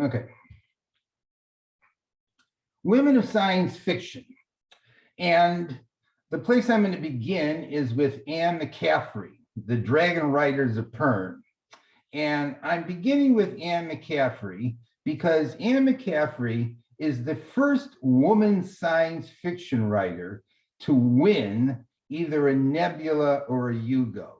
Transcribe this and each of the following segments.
Okay. Women of science fiction. And the place I'm going to begin is with Anne McCaffrey, the Dragon Riders of Pern. And I'm beginning with Anne McCaffrey because Anne McCaffrey is the first woman science fiction writer to win either a Nebula or a Hugo.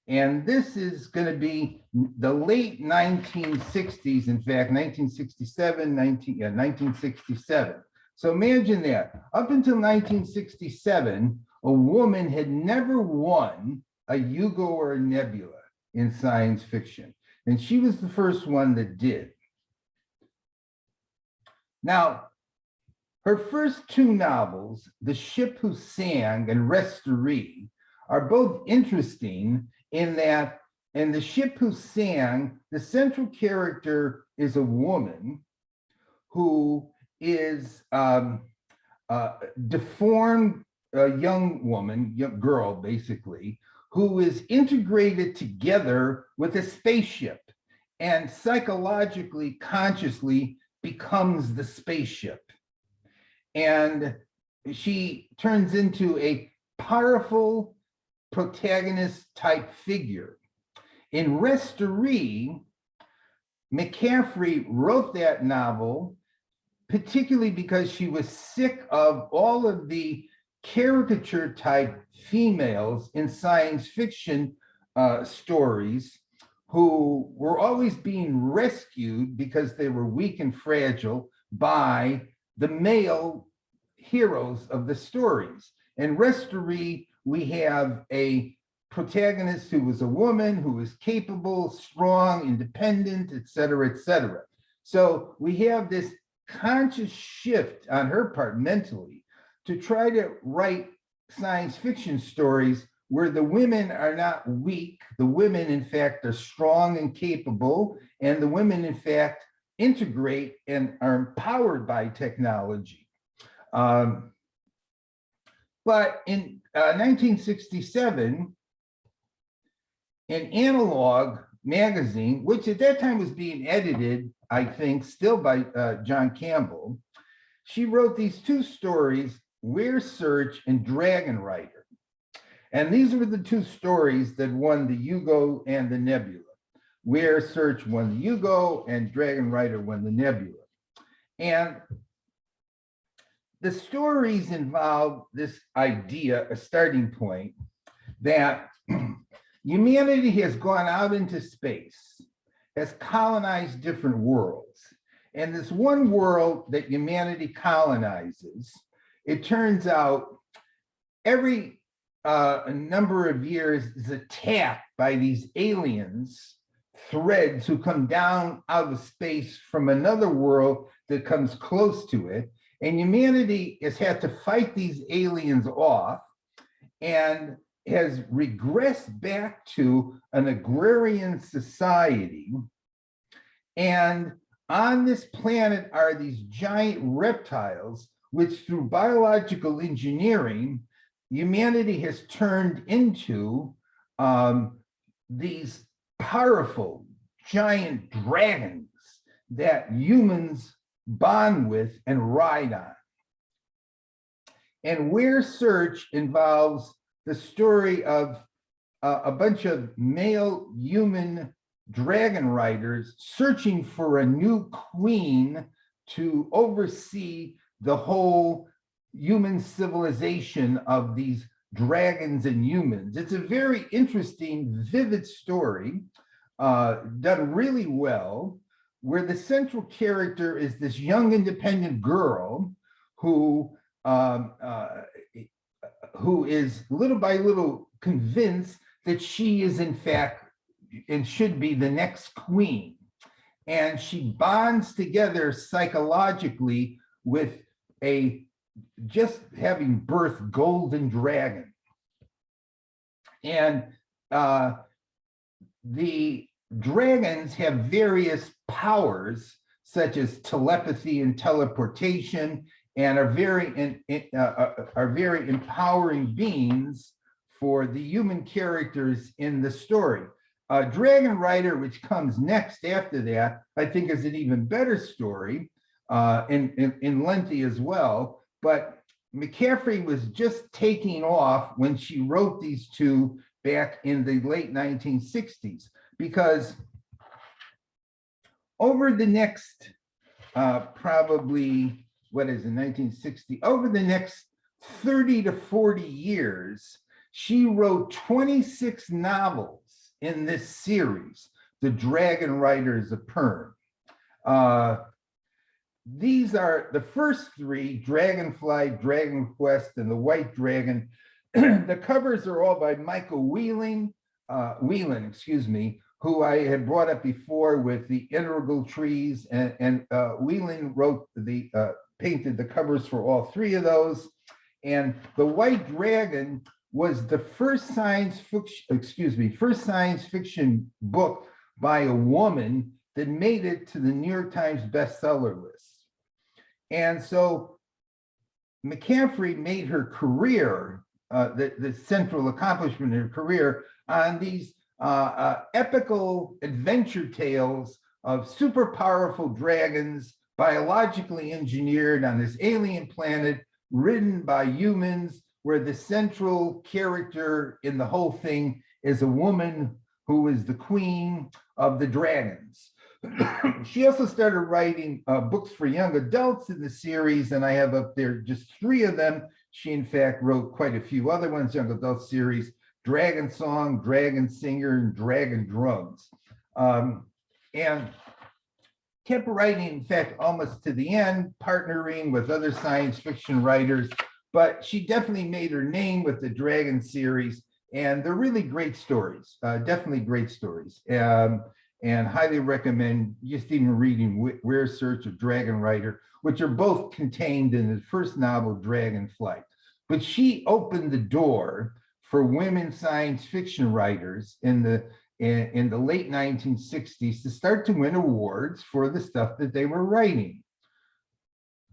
And this is going to be the late 1960s, in fact, 1967. So imagine that. Up until 1967, a woman had never won a Hugo or a Nebula in science fiction. And she was the first one that did. Now, her first two novels, The Ship Who Sang and Restorie, are both interesting in that in The Ship Who Sang, the central character is a woman who is deformed young woman, young girl, basically, who is integrated together with a spaceship and psychologically, consciously becomes the spaceship. And she turns into a powerful protagonist type figure. In Restorie, McCaffrey wrote that novel particularly because she was sick of all of the caricature type females in science fiction stories who were always being rescued because they were weak and fragile by the male heroes of the stories. In Restorie, we have a protagonist who was a woman, who was capable, strong, independent, et cetera, et cetera. So we have this conscious shift on her part mentally to try to write science fiction stories where the women are not weak. The women, in fact, are strong and capable, and the women, in fact, integrate and are empowered by technology. But in 1967, in Analog magazine, which at that time was being edited, I think, still by John Campbell, she wrote these two stories, Where Search and Dragon Rider. And these were the two stories that won the Hugo and the Nebula. Where Search won the Hugo and Dragon Rider won the Nebula. And the stories involve this idea, a starting point, that humanity has gone out into space, has colonized different worlds. And this one world that humanity colonizes, it turns out every number of years is attacked by these aliens, threads who come down out of space from another world that comes close to it. And humanity has had to fight these aliens off and has regressed back to an agrarian society. And on this planet are these giant reptiles, which through biological engineering, humanity has turned into these powerful giant dragons that humans bond with and ride on. And Where Search involves the story of a bunch of male human dragon riders searching for a new queen to oversee the whole human civilization of these dragons and humans. It's a very interesting, vivid story, done really well, where the central character is this young independent girl who is little by little convinced that she is in fact and should be the next queen. And she bonds together psychologically with a just having birthed golden dragon. And the dragons have various powers, such as telepathy and teleportation, and are very empowering beings for the human characters in the story. Dragon Rider, which comes next after that, I think is an even better story, and lengthy as well. But McCaffrey was just taking off when she wrote these two back in the late 1960s, because over the next probably, what is it, 1960, over the next 30 to 40 years, she wrote 26 novels in this series, The Dragon Riders of Pern. These are the first three, Dragonfly, Dragon Quest, and The White Dragon. The covers are all by Michael Whelan, who I had brought up before with the Integral Trees, and Whelan painted the covers for all three of those. And The White Dragon was the first science fiction book by a woman that made it to the New York Times bestseller list. And so McCaffrey made her career, the central accomplishment in her career, on these epical adventure tales of super powerful dragons, biologically engineered on this alien planet, written by humans, where the central character in the whole thing is a woman who is the queen of the dragons. She also started writing books for young adults in the series, and I have up there just 3 of them. She, in fact, wrote quite a few other ones, young adult series, Dragon Song, Dragon Singer, and Dragon Drums. And kept writing, in fact, almost to the end, partnering with other science fiction writers, but she definitely made her name with the Dragon series, and they're really great stories, definitely great stories. And highly recommend just even reading Where Search of Dragon Rider, which are both contained in the first novel, Dragonflight. But she opened the door for women science fiction writers in the late 1960s to start to win awards for the stuff that they were writing.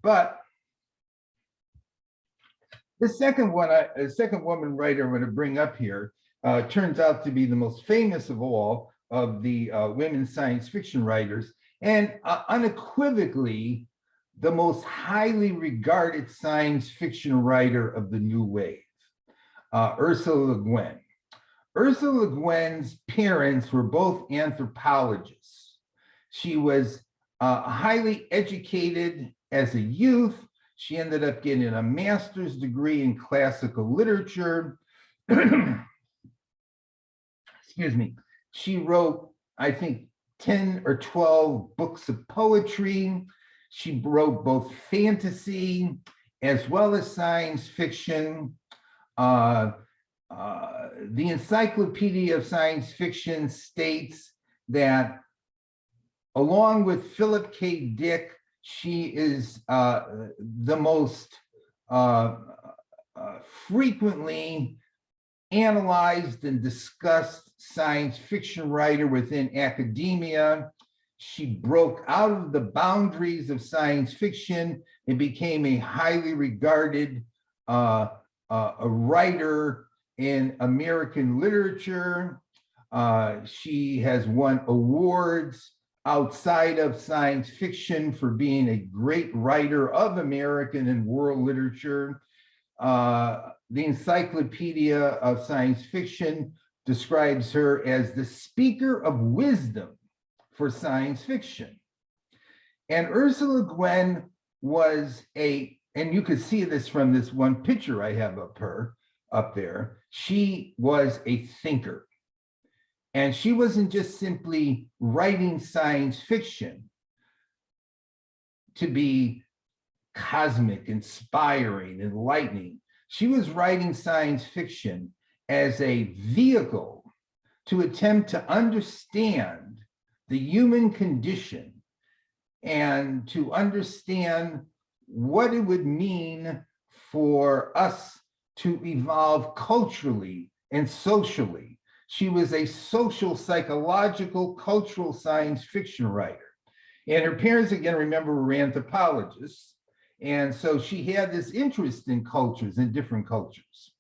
But the second woman writer I'm going to bring up here turns out to be the most famous of all of the women science fiction writers, and unequivocally the most highly regarded science fiction writer of the new wave, Ursula Le Guin. Ursula Le Guin's parents were both anthropologists. She was highly educated as a youth. She ended up getting a master's degree in classical literature. Excuse me. She wrote, I think, 10 or 12 books of poetry. She wrote both fantasy as well as science fiction. The Encyclopedia of Science Fiction states that, along with Philip K. Dick, she is the most frequently analyzed and discussed science fiction writer within academia. She broke out of the boundaries of science fiction and became a highly regarded a writer in American literature. She has won awards outside of science fiction for being a great writer of American and world literature. The Encyclopedia of Science Fiction describes her as the speaker of wisdom for science fiction. And Ursula Le Guin was and you could see this from this one picture I have of her up there, she was a thinker. And she wasn't just simply writing science fiction to be cosmic, inspiring, enlightening. She was writing science fiction as a vehicle to attempt to understand the human condition and to understand what it would mean for us to evolve culturally and socially. She was a social, psychological, cultural science fiction writer. And her parents, again, remember, were anthropologists. And so she had this interest in cultures and different cultures.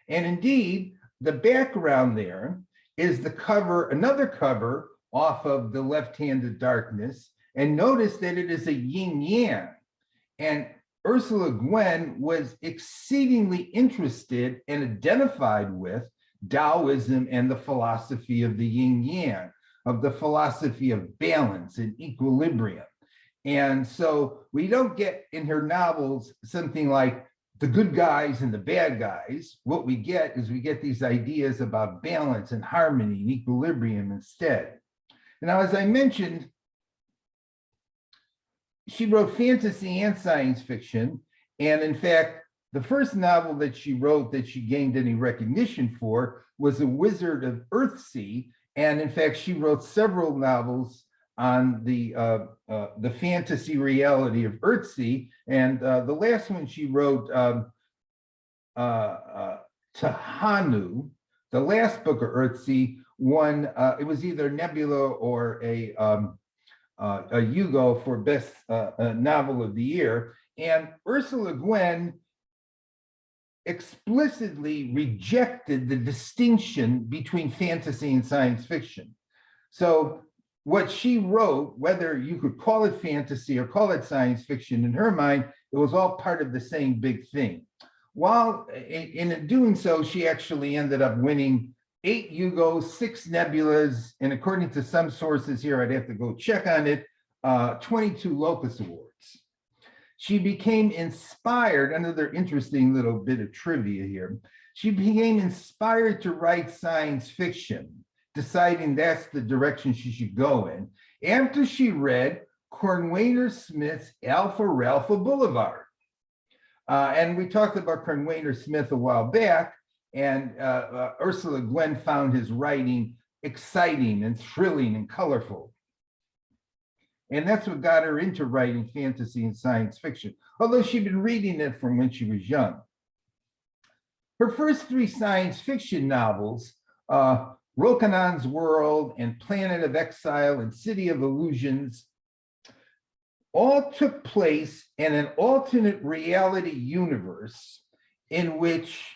And indeed, the background there is the cover, another cover off of The Left-Handed Darkness. And notice that it is a yin-yang. And Ursula Gwen was exceedingly interested and identified with Taoism and the philosophy of the yin-yang, of the philosophy of balance and equilibrium. And so we don't get in her novels something like the good guys and the bad guys. What we get is we get these ideas about balance and harmony and equilibrium instead. Now, as I mentioned, she wrote fantasy and science fiction. And in fact, the first novel that she wrote that she gained any recognition for was A Wizard of Earthsea. And in fact, she wrote several novels on the fantasy reality of Earthsea. And the last one she wrote, Tahanu, the last book of Earthsea, won, it was either Nebula or a Hugo for best novel of the year. And Ursula Gwen explicitly rejected the distinction between fantasy and science fiction. So what she wrote, whether you could call it fantasy or call it science fiction, in her mind, it was all part of the same big thing. While in doing so, she actually ended up winning 8 Hugos, 6 Nebulas, and according to some sources here, I'd have to go check on it, 22 Locus Awards. She became inspired, another interesting little bit of trivia here. She became inspired to write science fiction, deciding that's the direction she should go in, after she read Cornwainer Smith's Alpha Ralpha Boulevard. And we talked about Cornwainer Smith a while back, and Ursula Gwen found his writing exciting and thrilling and colorful. And that's what got her into writing fantasy and science fiction, although she'd been reading it from when she was young. Her first 3 science fiction novels, Rokanon's World and Planet of Exile and City of Illusions, all took place in an alternate reality universe in which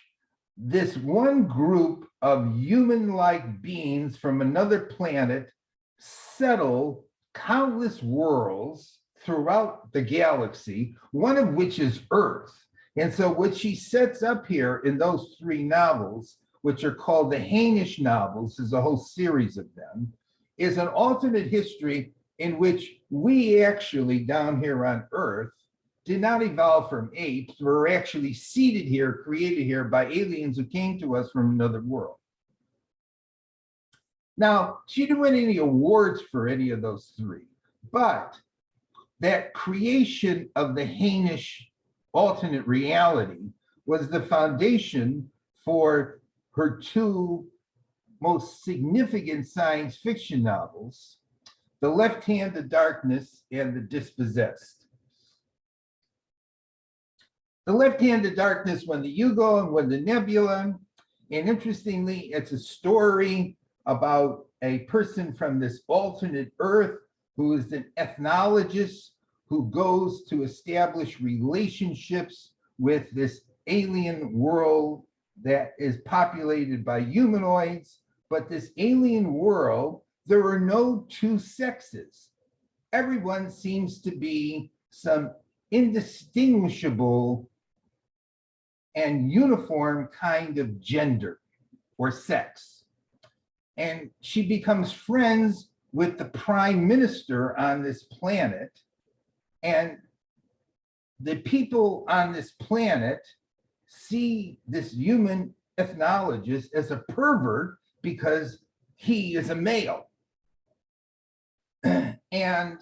this one group of human-like beings from another planet settle countless worlds throughout the galaxy, one of which is Earth. And so what she sets up here in those 3 novels, which are called the Hainish novels, there's a whole series of them, is an alternate history in which we actually down here on Earth did not evolve from apes. We're actually seeded here, created here by aliens who came to us from another world. Now, she didn't win any awards for any of those 3, but that creation of the Hainish alternate reality was the foundation for her 2 most significant science fiction novels, The Left-Handed Darkness and The Dispossessed. The Left-Handed Darkness won the Hugo and won the Nebula. And interestingly, it's a story about a person from this alternate Earth who is an ethnologist who goes to establish relationships with this alien world that is populated by humanoids. But this alien world, there are no 2 sexes. Everyone seems to be some indistinguishable and uniform kind of gender or sex. And she becomes friends with the prime minister on this planet. And the people on this planet see this human ethnologist as a pervert because he is a male. And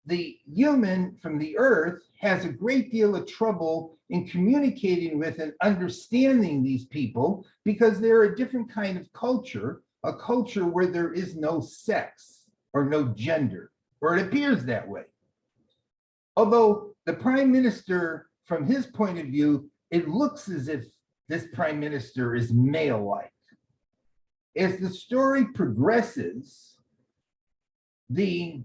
the human from the Earth has a great deal of trouble in communicating with and understanding these people because they're a different kind of culture, a culture where there is no sex or no gender, or it appears that way. Although the prime minister, from his point of view, it looks as if this prime minister is male-like. As the story progresses, the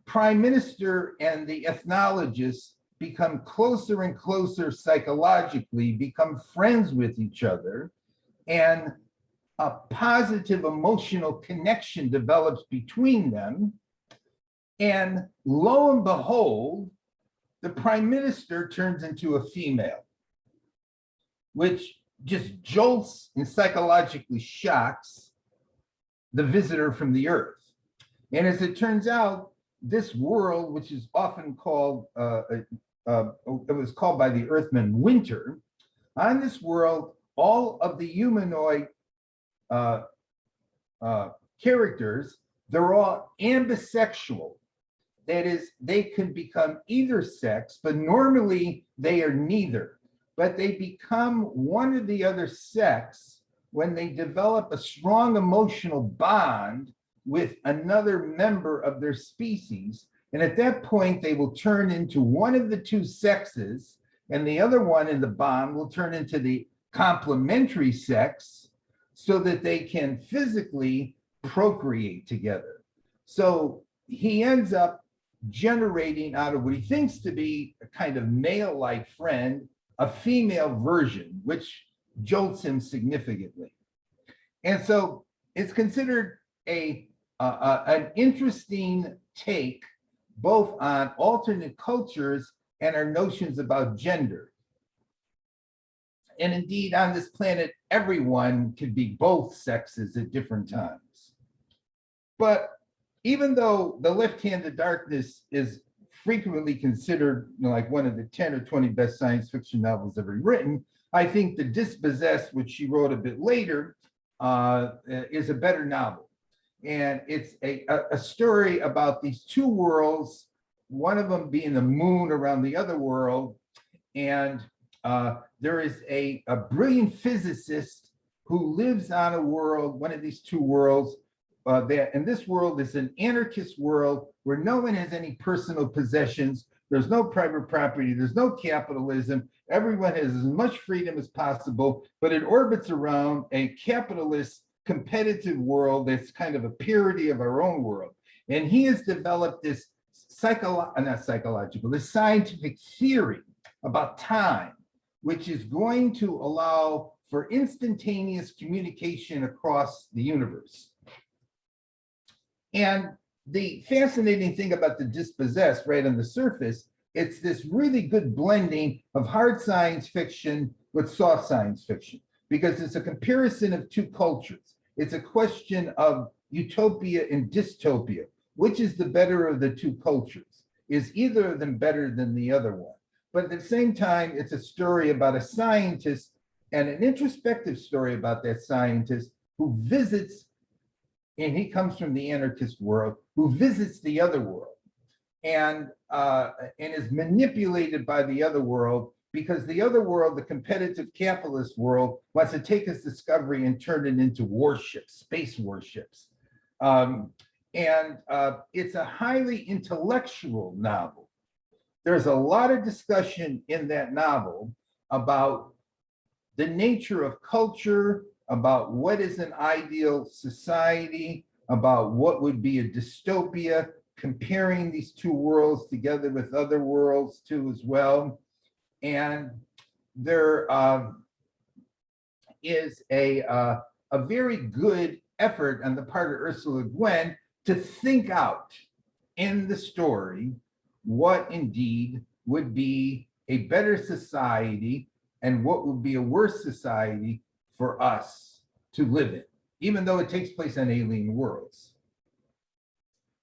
prime minister and the ethnologist become closer and closer psychologically, become friends with each other. And a positive emotional connection develops between them. And lo and behold, the prime minister turns into a female, which just jolts and psychologically shocks the visitor from the earth. And as it turns out, this world, which is often called, it was called by the Earthmen winter, on this world, all of the humanoid characters, they're all ambisexual. That is, they can become either sex, but normally they are neither. But they become one or the other sex when they develop a strong emotional bond with another member of their species. And at that point, they will turn into one of the two sexes, and the other one in the bond will turn into the complementary sex so that they can physically procreate together. So he ends up generating out of what he thinks to be a kind of male-like friend, a female version, which jolts him significantly. And so it's considered an interesting take both on alternate cultures and our notions about gender. And indeed, on this planet, everyone can be both sexes at different times. But even though The Left Hand of Darkness is frequently considered like one of the 10 or 20 best science fiction novels ever written, I think The Dispossessed, which she wrote a bit later, is a better novel. And it's a story about these two worlds, one of them being the moon around the other world. And there is a brilliant physicist who lives on a world, one of these two worlds, and this world is an anarchist world where no one has any personal possessions. There's no private property. There's no capitalism. Everyone has as much freedom as possible, but it orbits around a capitalist competitive world that's kind of a parody of our own world. And he has developed this this scientific theory about time, which is going to allow for instantaneous communication across the universe. And the fascinating thing about The Dispossessed, right on the surface, it's this really good blending of hard science fiction with soft science fiction, because it's a comparison of two cultures. It's a question of utopia and dystopia. Which is the better of the two cultures? Is either of them better than the other one? But at the same time, it's a story about a scientist, and an introspective story about that scientist who visits, and he comes from the anarchist world, who visits the other world and is manipulated by the other world, because the other world, the competitive capitalist world, wants to take his discovery and turn it into warships, space warships. It's a highly intellectual novel. There's a lot of discussion in that novel about the nature of culture, about what is an ideal society, about what would be a dystopia, comparing these two worlds together with other worlds too as well. And there is a very good effort on the part of Ursula Gwen to think out in the story what indeed would be a better society and what would be a worse society for us to live in, even though it takes place on alien worlds.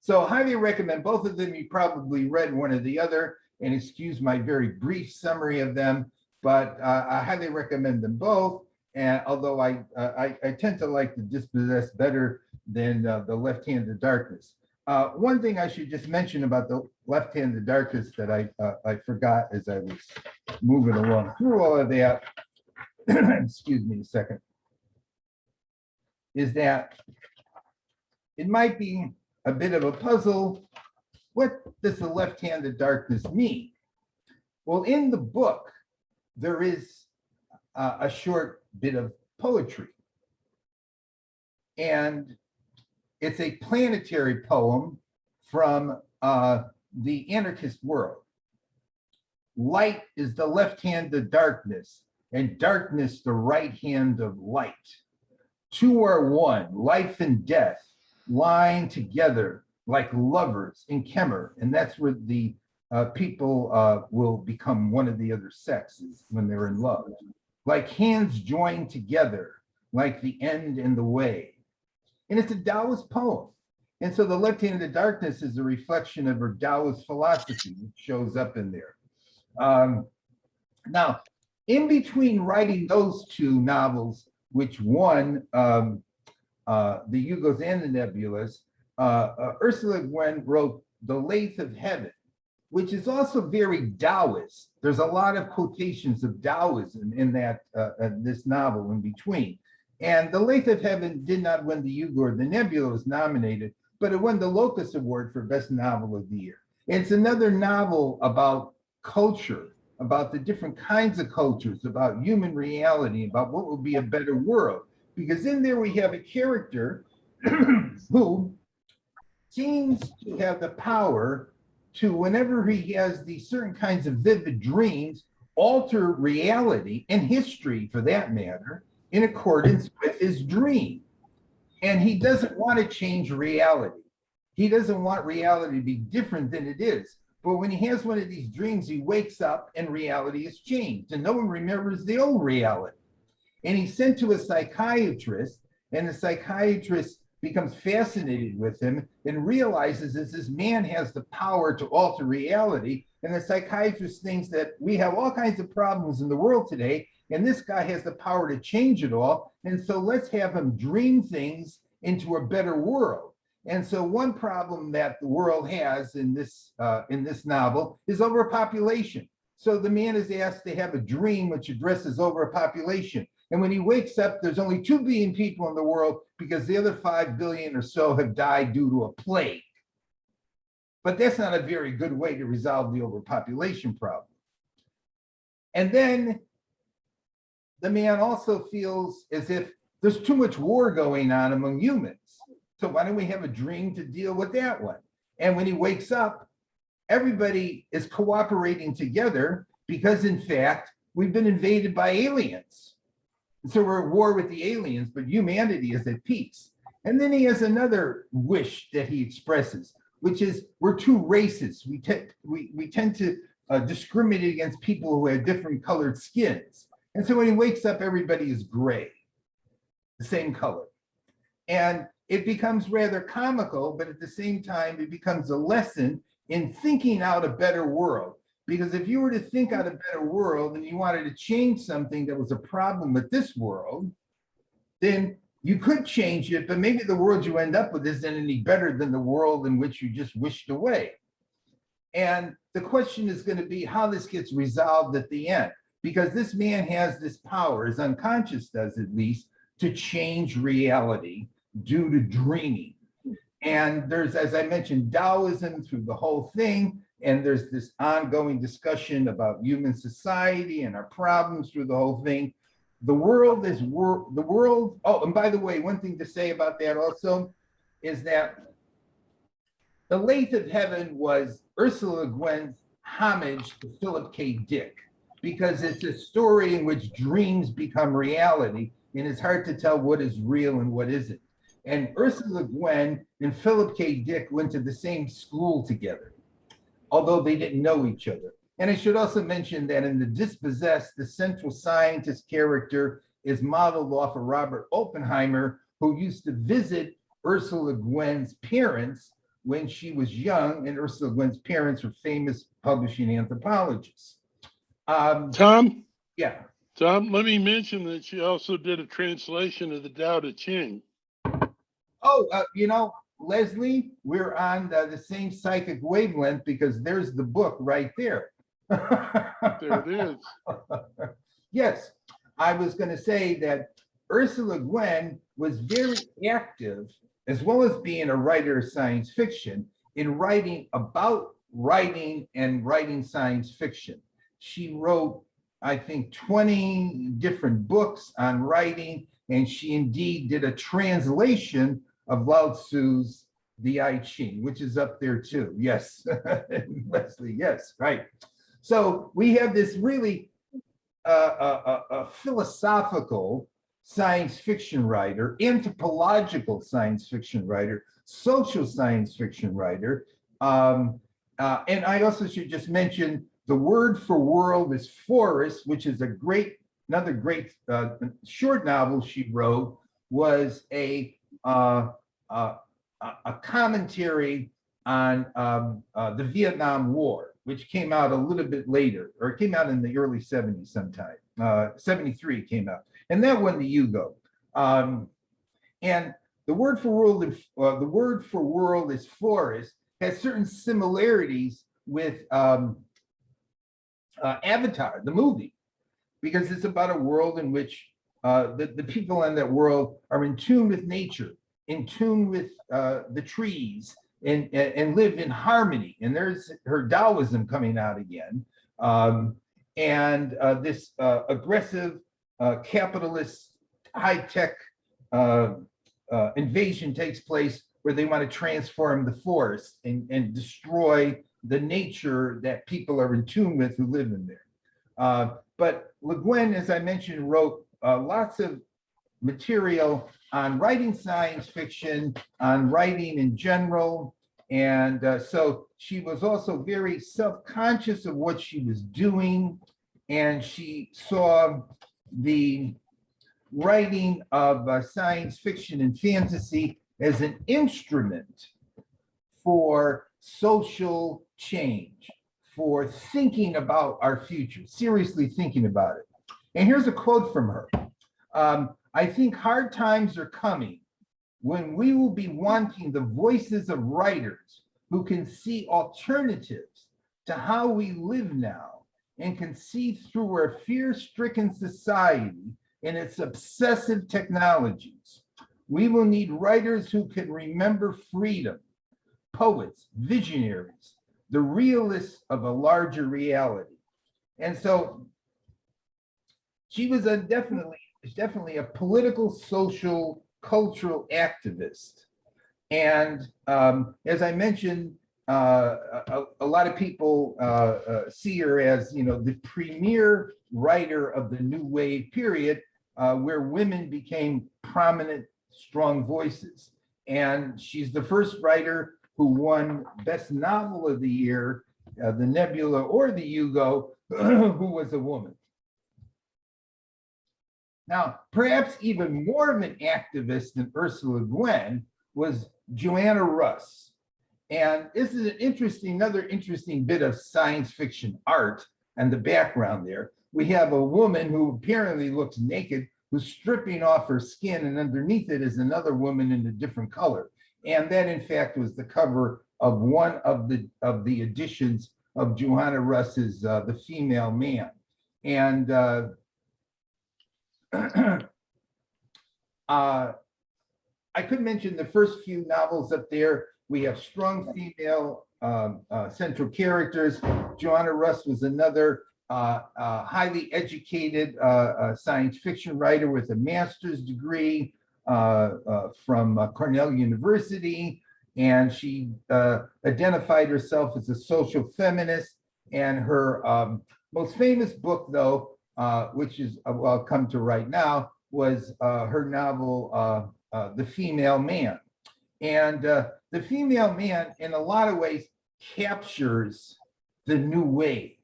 So highly recommend both of them. You probably read one or the other, and excuse my very brief summary of them, but I highly recommend them both. And although I tend to like The Dispossessed better than The Left Hand of Darkness. One thing I should just mention about The Left Hand of Darkness that I forgot as I was moving along through all of that, excuse me a second, is that it might be a bit of a puzzle. What does The Left Hand of Darkness mean? Well, in the book, there is a short bit of poetry. And it's a planetary poem from the anarchist world. Light is the left hand of darkness, and darkness the right hand of light. Two are one, life and death, lying together like lovers in Kemmer. And that's where the people will become one of the other sexes when they're in love. Like hands joined together, like the end and the way. And it's a Taoist poem. And so the left hand of the darkness is a reflection of her Taoist philosophy, which shows up in there. Now, in between writing those two novels, which one, the Hugos and the Nebulas, Ursula Le Guin wrote The Lathe of Heaven, which is also very Taoist. There's a lot of quotations of Taoism in that this novel in between. And The Lathe of Heaven did not win the Hugo or the Nebula, was nominated, but it won the Locus Award for Best Novel of the Year. And it's another novel about culture, about the different kinds of cultures, about human reality, about what will be a better world. Because in there we have a character who seems to have the power to, whenever he has these certain kinds of vivid dreams, alter reality and history for that matter in accordance with his dream. And he doesn't want to change reality. He doesn't want reality to be different than it is. But when he has one of these dreams, he wakes up and reality has changed and no one remembers the old reality. And he's sent to a psychiatrist, and the psychiatrist becomes fascinated with him and realizes that this man has the power to alter reality. And the psychiatrist thinks that we have all kinds of problems in the world today, and this guy has the power to change it all. And so let's have him dream things into a better world. And so one problem that the world has in this novel is overpopulation. So the man is asked to have a dream which addresses overpopulation. And when he wakes up, there's only 2 billion people in the world because the other 5 billion or so have died due to a plague. But that's not a very good way to resolve the overpopulation problem. And then the man also feels as if there's too much war going on among humans. So why don't we have a dream to deal with that one? And when he wakes up, everybody is cooperating together because, in fact, we've been invaded by aliens. And so we're at war with the aliens, but humanity is at peace. And then he has another wish that he expresses, which is we're two races. We tend to discriminate against people who have different colored skins. And so when he wakes up, everybody is gray, the same color. And it becomes rather comical, but at the same time, it becomes a lesson in thinking out a better world. Because if you were to think out a better world and you wanted to change something that was a problem with this world, then you could change it, but maybe the world you end up with isn't any better than the world in which you just wished away. And the question is going to be how this gets resolved at the end, because this man has this power, his unconscious does at least, to change reality due to dreaming. And there's, as I mentioned, Taoism through the whole thing. And there's this ongoing discussion about human society and our problems through the whole thing. The world is the world. Oh, and by the way, one thing to say about that also is that The Lathe of Heaven was Ursula Le Guin's homage to Philip K. Dick, because it's a story in which dreams become reality, and it's hard to tell what is real and what isn't. And Ursula Le Guin and Philip K. Dick went to the same school together, although they didn't know each other. And I should also mention that in The Dispossessed, the central scientist character is modeled off of Robert Oppenheimer, who used to visit Ursula Le Guin's parents when she was young, and Ursula Le Guin's parents were famous publishing anthropologists. Tom? Yeah. Tom, let me mention that she also did a translation of the Tao Te Ching. Oh, Leslie, we're on the same psychic wavelength because there's the book right there. There it is. Yes, I was going to say that Ursula Le Guin was very active, as well as being a writer of science fiction, in writing about writing and writing science fiction. She wrote, I think, 20 different books on writing, and she indeed did a translation of Lao Tzu's The I Ching, which is up there too. Yes, Leslie, yes, right. So we have this really philosophical science fiction writer, anthropological science fiction writer, social science fiction writer. And I also should just mention the word for world is forest, which is another great short novel she wrote, was a commentary on the Vietnam War, which came out a little bit later, or it came out in the early 70s sometime. 73 came out, and that won the Hugo. And the word for world is forest, has certain similarities with Avatar, the movie, because it's about a world in which the people in that world are in tune with nature, in tune with the trees, and live in harmony. And there's her Taoism coming out again. And this aggressive capitalist high-tech invasion takes place where they want to transform the forest and destroy the nature that people are in tune with who live in there. But Le Guin, as I mentioned, wrote lots of material on writing science fiction, on writing in general. And so she was also very self-conscious of what she was doing. And she saw the writing of science fiction and fantasy as an instrument for social change, for thinking about our future, seriously thinking about it. And here's a quote from her. I think hard times are coming when we will be wanting the voices of writers who can see alternatives to how we live now and can see through our fear-stricken society and its obsessive technologies. We will need writers who can remember freedom, poets, visionaries, the realists of a larger reality. And so she was definitely a political, social, cultural activist. And as I mentioned, a lot of people see her as, the premier writer of the New Wave period, where women became prominent, strong voices. And she's the first writer who won Best Novel of the Year, the Nebula or the Hugo, who was a woman. Now, perhaps even more of an activist than Ursula Le Guin was Joanna Russ. And this is another interesting bit of science fiction art and the background there. We have a woman who apparently looks naked, who's stripping off her skin, and underneath it is another woman in a different color. And that, in fact, was the cover of one of the editions of Joanna Russ's The Female Man. And I could mention the first few novels up there. We have strong female central characters. Joanna Russ was another highly educated science fiction writer with a master's degree from Cornell University. And she identified herself as a social feminist. And her most famous book, though, which is I'll come to right now, was her novel, The Female Man. And The Female Man, in a lot of ways, captures the new wave,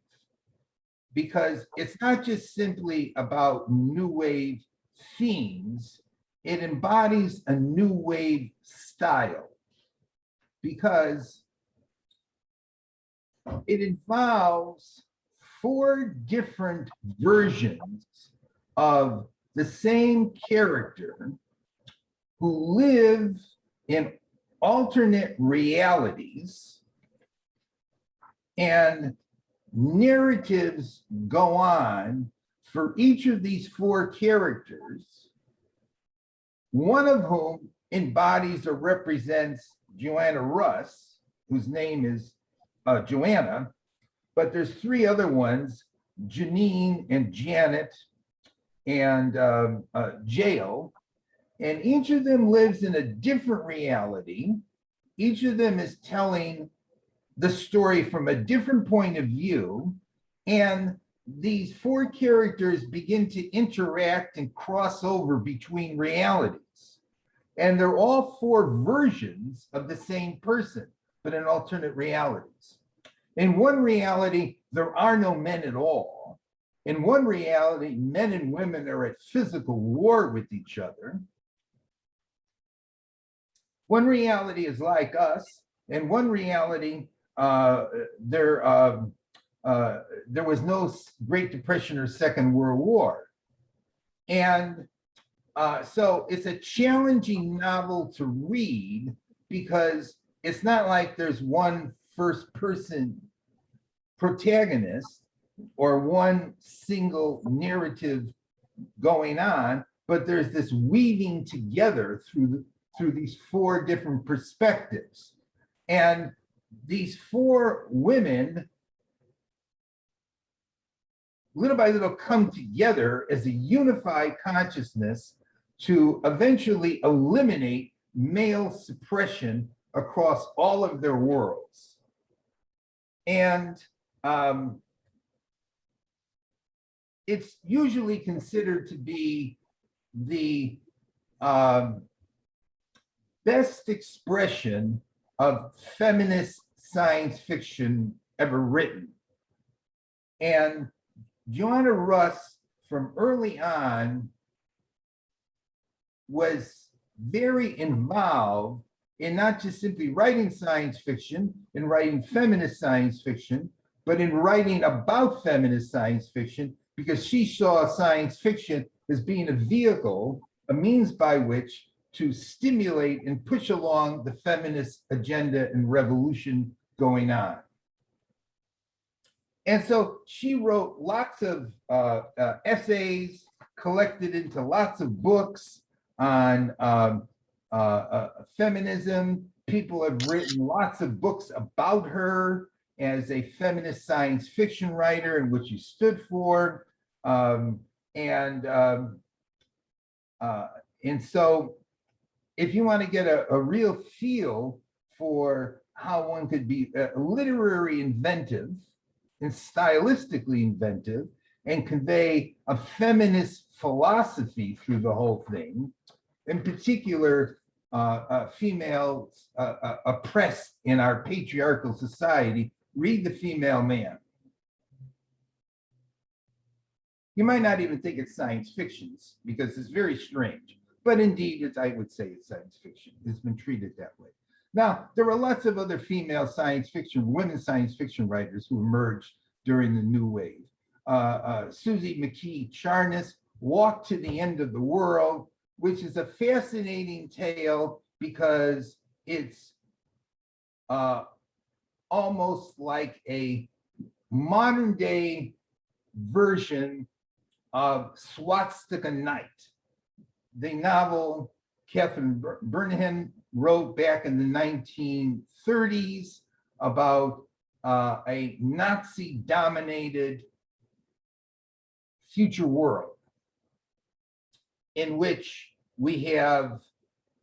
because it's not just simply about new wave themes, it embodies a new wave style, because it involves 4 different versions of the same character who live in alternate realities, and narratives go on for each of these 4 characters, one of whom embodies or represents Joanna Russ, whose name is Joanna, but there's 3 other ones, Janine and Janet and Jael, and each of them lives in a different reality. Each of them is telling the story from a different point of view, and these four characters begin to interact and cross over between realities. And they're all four versions of the same person, but in alternate realities. In one reality, there are no men at all. In one reality, men and women are at physical war with each other. One reality is like us, and one reality, there was no Great Depression or Second World War. And so it's a challenging novel to read because it's not like there's one first person protagonist or one single narrative going on, but there's this weaving together through these four different perspectives. And these four women, little by little, come together as a unified consciousness to eventually eliminate male suppression across all of their worlds. And it's usually considered to be the best expression of feminist science fiction ever written. And Joanna Russ, from early on, was very involved in not just simply writing science fiction and writing feminist science fiction, but in writing about feminist science fiction, because she saw science fiction as being a vehicle, a means by which to stimulate and push along the feminist agenda and revolution going on. And so she wrote lots of essays, collected into lots of books on feminism. People have written lots of books about her as a feminist science fiction writer and what she stood for. And so if you want to get a real feel for how one could be literary inventive and stylistically inventive and convey a feminist philosophy through the whole thing, in particular, females oppressed in our patriarchal society, read The Female Man. You might not even think it's science fiction because it's very strange, but indeed, I would say it's science fiction. It's been treated that way. Now, there were lots of other female science fiction, women science fiction writers who emerged during the New Wave. Susie McKee Charnas, Walk to the End of the World, which is a fascinating tale because it's almost like a modern day version of Swastika Night, the novel Catherine Burnham wrote back in the 1930s about a Nazi-dominated future world in which we have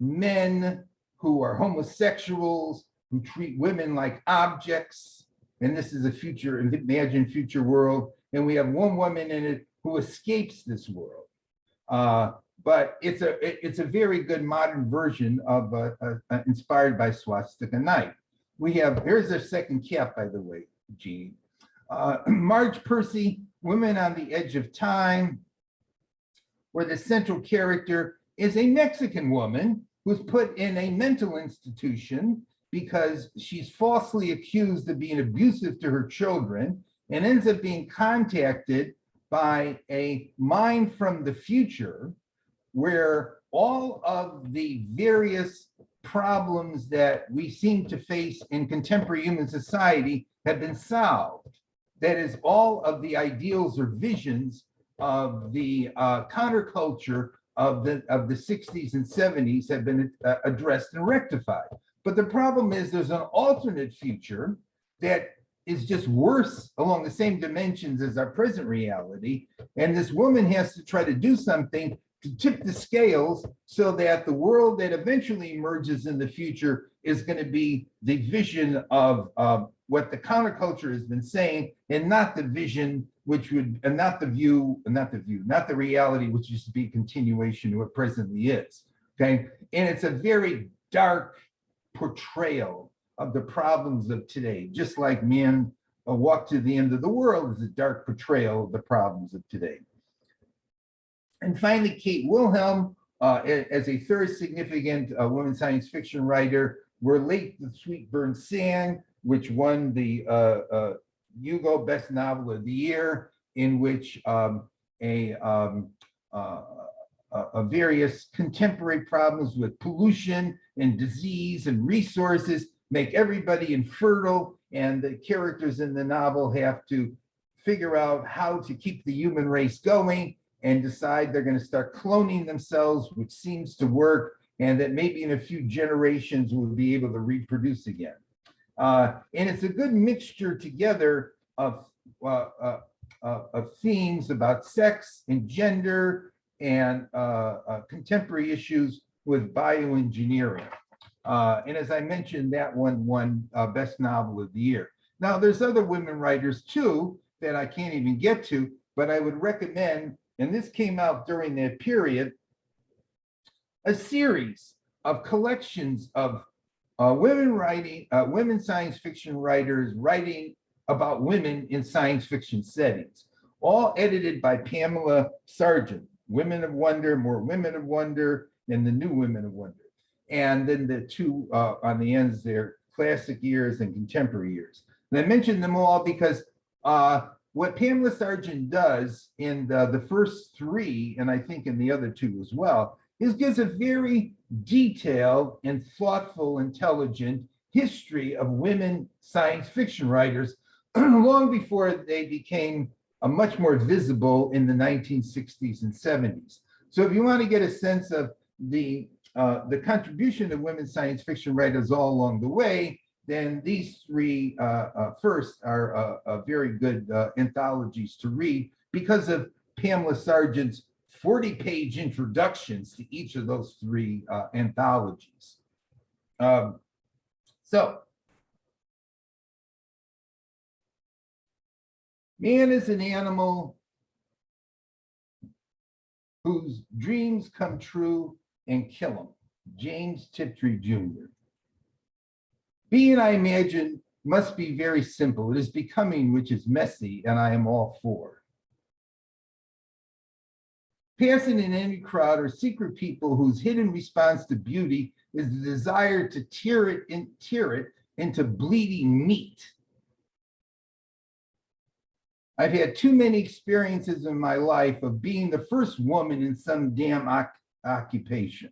men who are homosexuals, who treat women like objects, and this is a future, imagined future world, and we have one woman in it who escapes this world. But it's a very good modern version of inspired by Swastika Night. We have, here's their second cap, by the way, Jeannie. Marge Percy, Women on the Edge of Time, where the central character is a Mexican woman who's put in a mental institution because she's falsely accused of being abusive to her children and ends up being contacted by a mind from the future where all of the various problems that we seem to face in contemporary human society have been solved. That is, all of the ideals or visions of the counterculture of the 60s and 70s have been addressed and rectified. But the problem is there's an alternate future that is just worse along the same dimensions as our present reality. And this woman has to try to do something to tip the scales so that the world that eventually emerges in the future is going to be the vision of what the counterculture has been saying, and not the vision, which would, and not the reality, which used to be a continuation of what presently is. Okay, and it's a very dark portrayal of the problems of today, just like Man, A Walk to the End of the World is a dark portrayal of the problems of today. And finally, Kate Wilhelm, as a third significant women science fiction writer, were late the Sweet Burn Sand, which won the Hugo Best Novel of the Year, in which various contemporary problems with pollution and disease and resources make everybody infertile, and the characters in the novel have to figure out how to keep the human race going and decide they're going to start cloning themselves, which seems to work, and that maybe in a few generations we'll be able to reproduce again. And it's a good mixture together of themes about sex and gender and contemporary issues with bioengineering. And as I mentioned, that one won Best Novel of the Year. Now, there's other women writers too that I can't even get to, but I would recommend, and this came out during that period, a series of collections of women science fiction writers writing about women in science fiction settings, all edited by Pamela Sargent. Women of Wonder, More Women of Wonder, and The New Women of Wonder. And then the two on the ends there, classic years and contemporary years. And I mentioned them all because what Pamela Sargent does in the first three, and I think in the other two as well, is gives a very detailed and thoughtful, intelligent history of women science fiction writers long before they became much more visible in the 1960s and 70s. So if you want to get a sense of the contribution of women science fiction writers all along the way, then these three first are very good anthologies to read because of Pamela Sargent's 40-page introductions to each of those three anthologies. So, man is an animal whose dreams come true and kill him. James Tiptree Jr. Being, I imagine, must be very simple. It is becoming, which is messy, and I am all for. Passing in any crowd are secret people whose hidden response to beauty is the desire to tear it into bleeding meat. I've had too many experiences in my life of being the first woman in some damn occupation.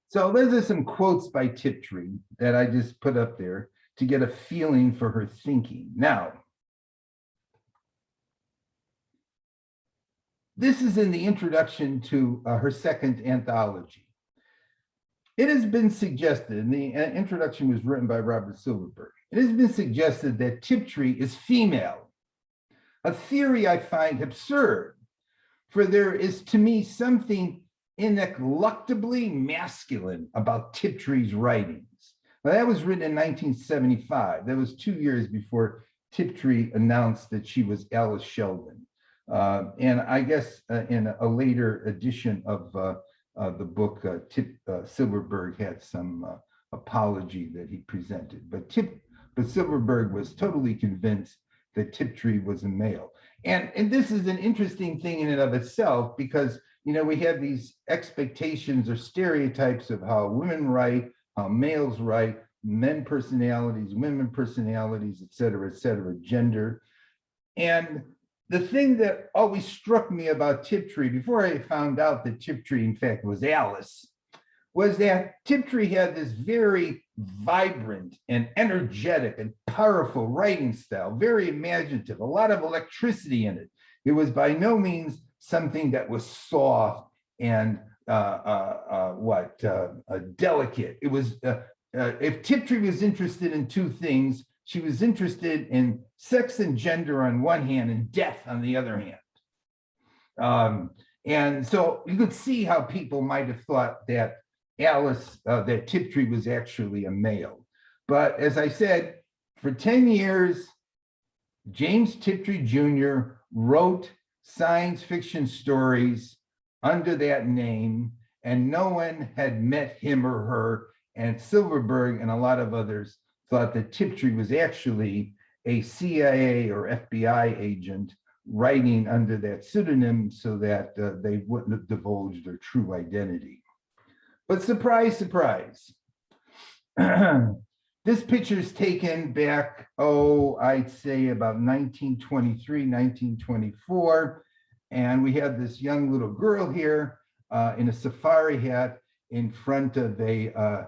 So those are some quotes by Tiptree that I just put up there to get a feeling for her thinking. Now, this is in the introduction to her second anthology. It has been suggested, and the introduction was written by Robert Silverberg. It has been suggested that Tiptree is female, a theory I find absurd, for there is to me something ineluctably masculine about Tiptree's writings. Now, that was written in 1975. That was 2 years before Tiptree announced that she was Alice Sheldon. And I guess in a later edition of the book, Silverberg had some apology that he presented. But Silverberg was totally convinced that Tiptree was a male. And this is an interesting thing in and of itself because, you know, we have these expectations or stereotypes of how women write, how males write, men personalities, women personalities, et cetera, gender. And the thing that always struck me about Tiptree, before I found out that Tiptree, in fact, was Alice, was that Tiptree had this very vibrant and energetic and powerful writing style, very imaginative, a lot of electricity in it. It was by no means something that was soft and delicate. It was, if Tiptree was interested in two things, she was interested in sex and gender on one hand and death on the other hand. And so you could see how people might have thought that that Tiptree was actually a male. But as I said, for 10 years, James Tiptree Jr. wrote science fiction stories under that name, and no one had met him or her. And Silverberg and a lot of others thought that Tiptree was actually a CIA or FBI agent writing under that pseudonym so that they wouldn't have divulged their true identity. But surprise, surprise. This picture is taken back, I'd say about 1923, 1924. And we have this young little girl here in a safari hat in front of a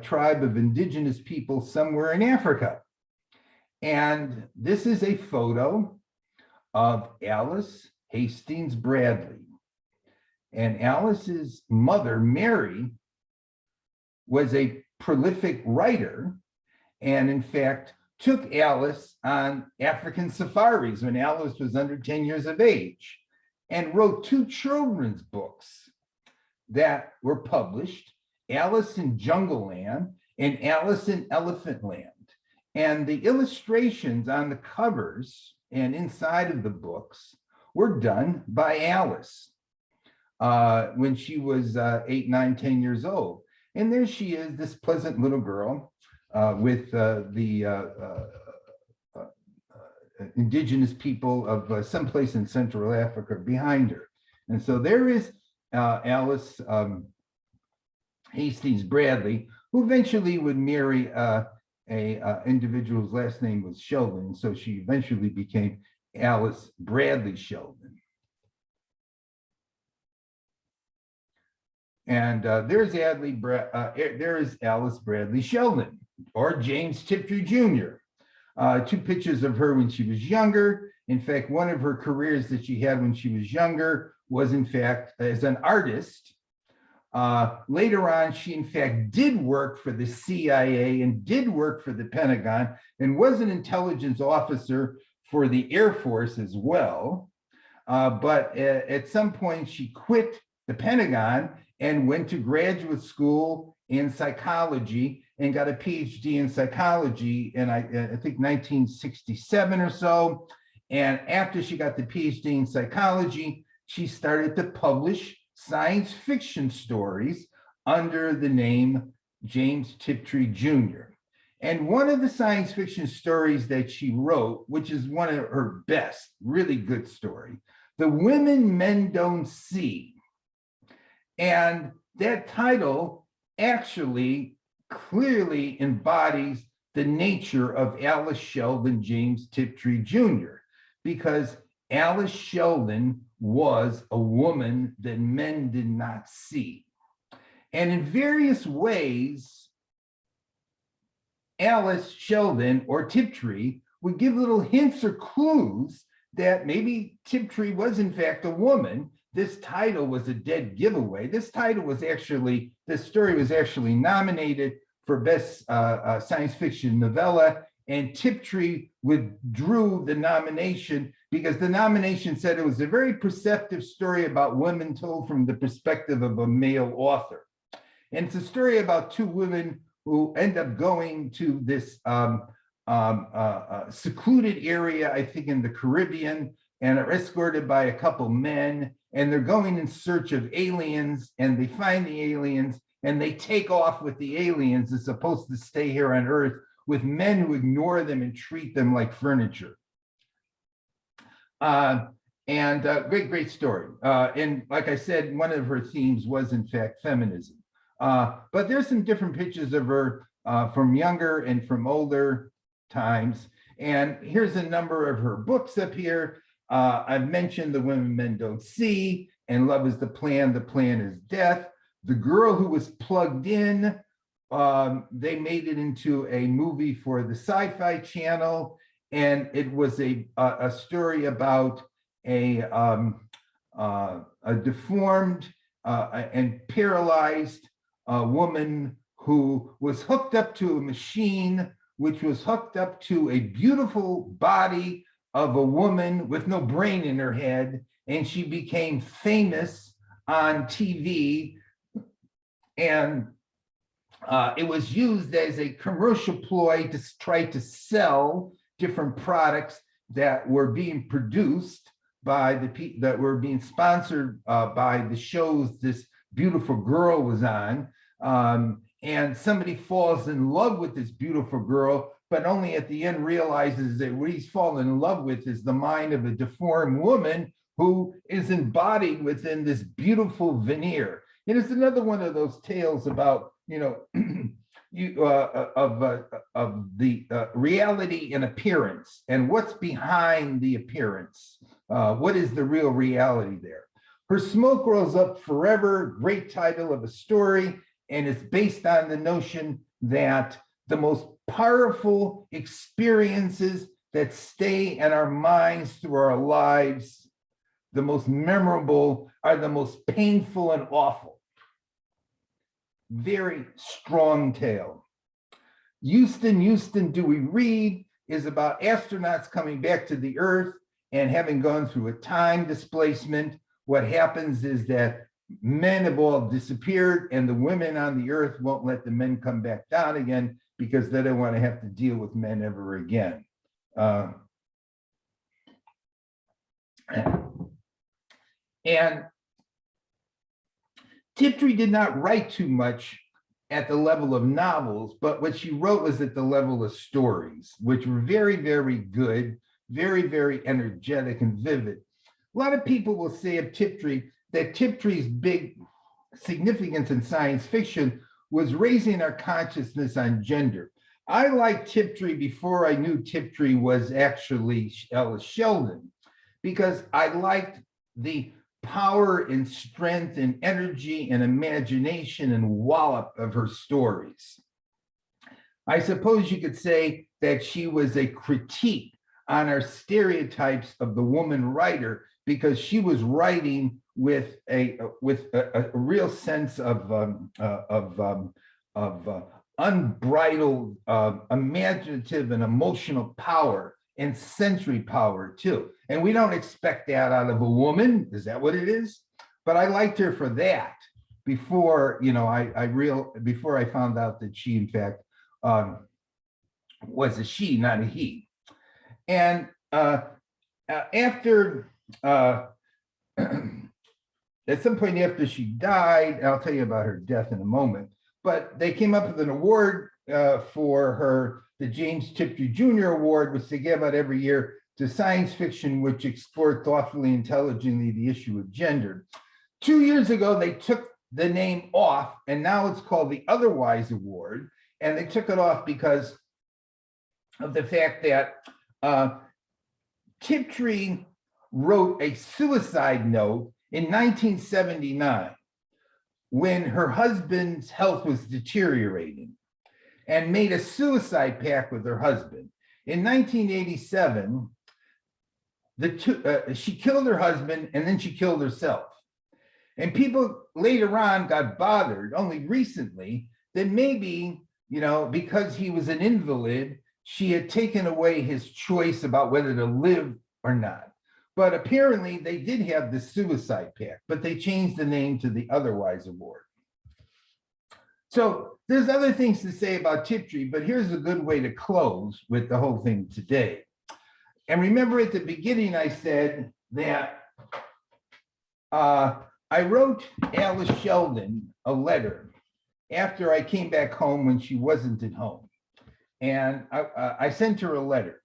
tribe of indigenous people somewhere in Africa. And this is a photo of Alice Hastings Bradley. And Alice's mother, Mary, was a prolific writer, and in fact, took Alice on African safaris when Alice was under 10 years of age, and wrote 2 children's books that were published, Alice in Jungle Land and Alice in Elephant Land. And the illustrations on the covers and inside of the books were done by Alice when she was 8, 9, 10 years old. And there she is, this pleasant little girl with the indigenous people of someplace in Central Africa behind her. And so there is Alice Hastings Bradley, who eventually would marry a individual whose last name was Sheldon. So she eventually became Alice Bradley Sheldon. And there is Alice Bradley Sheldon, or James Tiptree Jr. 2 pictures of her when she was younger. In fact, one of her careers that she had when she was younger was, in fact, as an artist. Later on, she, in fact, did work for the CIA and did work for the Pentagon and was an intelligence officer for the Air Force as well. But at some point, she quit the Pentagon and went to graduate school in psychology and got a PhD in psychology in, I think, 1967 or so. And after she got the PhD in psychology, she started to publish science fiction stories under the name James Tiptree Jr. And one of the science fiction stories that she wrote, which is one of her best, really good story, The Women Men Don't See. And that title actually clearly embodies the nature of Alice Sheldon James Tiptree Jr., because Alice Sheldon was a woman that men did not see. And in various ways, Alice Sheldon or Tiptree would give little hints or clues that maybe Tiptree was in fact a woman. This title was a dead giveaway. This story was actually nominated for Best Science Fiction Novella, and Tiptree withdrew the nomination because the nomination said it was a very perceptive story about women told from the perspective of a male author. And it's a story about 2 women who end up going to this secluded area, I think in the Caribbean, and are escorted by a couple men, and they're going in search of aliens, and they find the aliens, and they take off with the aliens. They're supposed to stay here on Earth with men who ignore them and treat them like furniture. Great story. And like I said, one of her themes was in fact feminism. But there's some different pictures of her from younger and from older times. And here's a number of her books up here. I've mentioned The Women Men Don't See, and Love is the Plan is Death. The Girl Who Was Plugged In, they made it into a movie for the Sci-Fi Channel, and it was a story about a deformed and paralyzed woman who was hooked up to a machine, which was hooked up to a beautiful body of a woman with no brain in her head, and she became famous on TV. And It was used as a commercial ploy to try to sell different products that were being produced by the people that were being sponsored by the shows this beautiful girl was on. And somebody falls in love with this beautiful girl, but only at the end realizes that what he's fallen in love with is the mind of a deformed woman who is embodied within this beautiful veneer. And it's another one of those tales about, of the reality and appearance, and what's behind the appearance. What is the real reality there? Her Smoke Rolls Up Forever, great title of a story, and it's based on the notion that the most powerful experiences that stay in our minds through our lives, the most memorable, are the most painful and awful. Very strong tale. Houston, Houston, Do We Read is about astronauts coming back to the Earth and having gone through a time displacement. What happens is that men have all disappeared and the women on the Earth won't let the men come back down again because they don't want to have to deal with men ever again. And Tiptree did not write too much at the level of novels, but what she wrote was at the level of stories, which were very, very good, very, very energetic and vivid. A lot of people will say of Tiptree that Tiptree's big significance in science fiction was raising our consciousness on gender. I liked Tiptree before I knew Tiptree was actually Alice Sheldon, because I liked the power and strength and energy and imagination and wallop of her stories. I suppose you could say that she was a critique on our stereotypes of the woman writer, because she was writing with a real sense of unbridled imaginative and emotional power and sensory power too. And we don't expect that out of a woman. Is that what it is? But I liked her for that before, before I found out that she in fact was a she, not a he. And after at some point after she died, I'll tell you about her death in a moment, but they came up with an award for her, the James Tiptree Jr. Award, which they give out every year to science fiction which explored thoughtfully, intelligently the issue of gender. 2 years ago, they took the name off, and now it's called the Otherwise Award, and they took it off because of the fact that Tiptree wrote a suicide note in 1979 when her husband's health was deteriorating, and made a suicide pact with her husband. In 1987, she killed her husband and then she killed herself. And people later on got bothered, only recently, that maybe, because he was an invalid, she had taken away his choice about whether to live or not. But apparently they did have the suicide pact, but they changed the name to the Otherwise Award. So there's other things to say about Tiptree, but here's a good way to close with the whole thing today. And remember at the beginning, I said that I wrote Alice Sheldon a letter after I came back home when she wasn't at home. And I sent her a letter.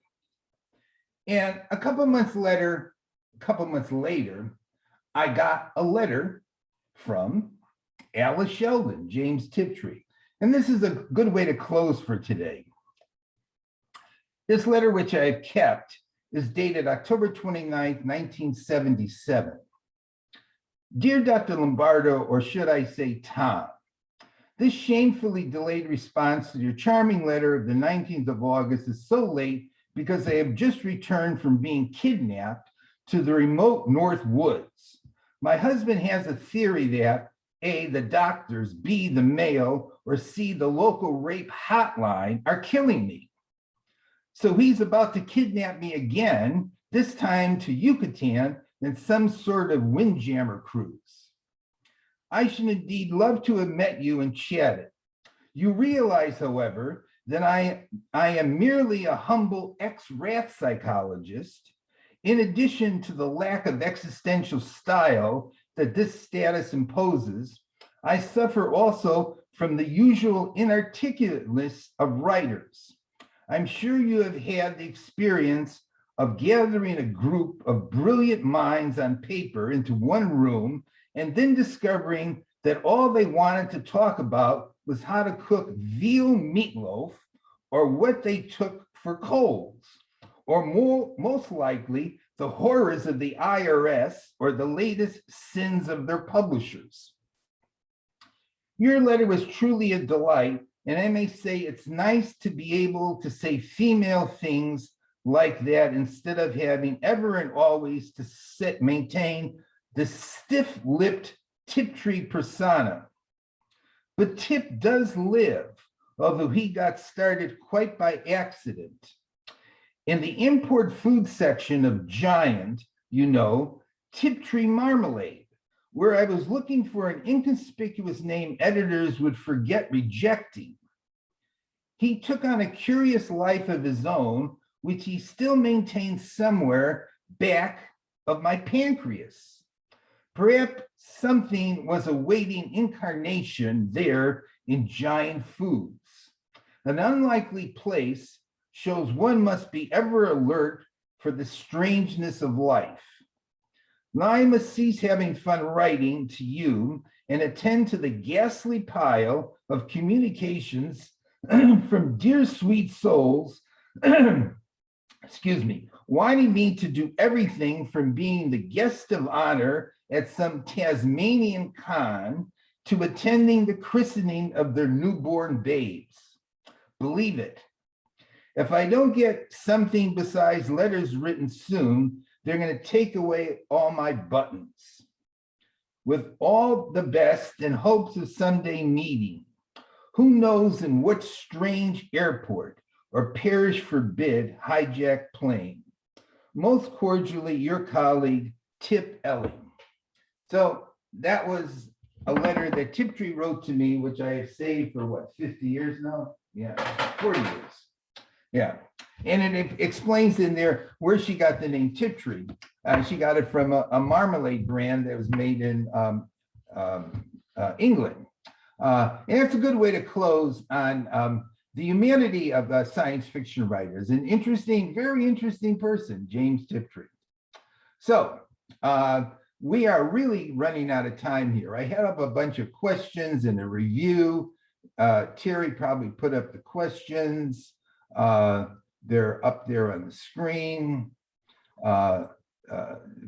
And a couple months later, I got a letter from Alice Sheldon, James Tiptree. And this is a good way to close for today. This letter, which I have kept, is dated October 29th, 1977. Dear Dr. Lombardo, or should I say Tom, this shamefully delayed response to your charming letter of the 19th of August is so late because I have just returned from being kidnapped to the remote North Woods. My husband has a theory that A, the doctors, B, the mail, or C, the local rape hotline are killing me. So he's about to kidnap me again, this time to Yucatan in some sort of windjammer cruise. I should indeed love to have met you and chatted. You realize, however, that I am merely a humble ex-rat psychologist. In addition to the lack of existential style that this status imposes, I suffer also from the usual inarticulateness of writers. I'm sure you have had the experience of gathering a group of brilliant minds on paper into one room and then discovering that all they wanted to talk about was how to cook veal meatloaf or what they took for colds, or most likely the horrors of the IRS or the latest sins of their publishers. Your letter was truly a delight, and I may say it's nice to be able to say female things like that instead of having ever and always to maintain the stiff-lipped Tiptree persona. But Tip does live, although he got started quite by accident. In the import food section of Giant, you know, Tiptree Marmalade, where I was looking for an inconspicuous name editors would forget rejecting. He took on a curious life of his own, which he still maintains somewhere back of my pancreas. Perhaps something was awaiting incarnation there in Giant Foods. An unlikely place shows one must be ever alert for the strangeness of life. Now I must cease having fun writing to you and attend to the ghastly pile of communications from dear sweet souls, excuse me, wanting me to do everything from being the guest of honor at some Tasmanian con to attending the christening of their newborn babes. Believe it. If I don't get something besides letters written soon, they're going to take away all my buttons. With all the best in hopes of someday meeting, who knows in what strange airport or perish forbid hijacked plane. Most cordially, your colleague, Tip Elling. So that was a letter that Tiptree wrote to me, which I have saved for what, 50 years now? Yeah, 40 years. Yeah, and it explains in there where she got the name Tiptree. She got it from a marmalade brand that was made in England. And it's a good way to close on the humanity of science fiction writers. An interesting, very interesting person, James Tiptree. So we are really running out of time here. I had up a bunch of questions and a review. Terry probably put up the questions. They're up there on the screen.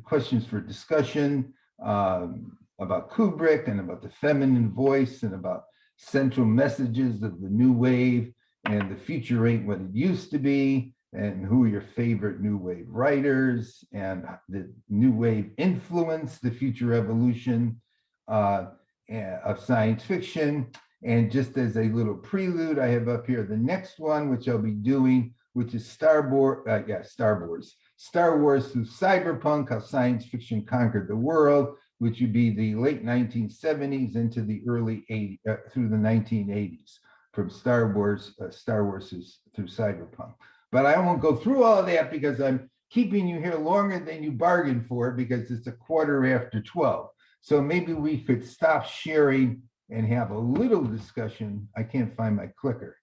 Questions for discussion about Kubrick and about the feminine voice and about central messages of the new wave and the future ain't what it used to be, and who are your favorite new wave writers, and the new wave influence the future evolution of science fiction. And just as a little prelude, I have up here the next one, which I'll be doing, which is Star Wars through Cyberpunk, How Science Fiction Conquered the World, which would be the late 1970s into the early 80s, through the 1980s, from Star Wars through Cyberpunk. But I won't go through all of that because I'm keeping you here longer than you bargained for, because it's 12:15. So maybe we could stop sharing and have a little discussion. I can't find my clicker.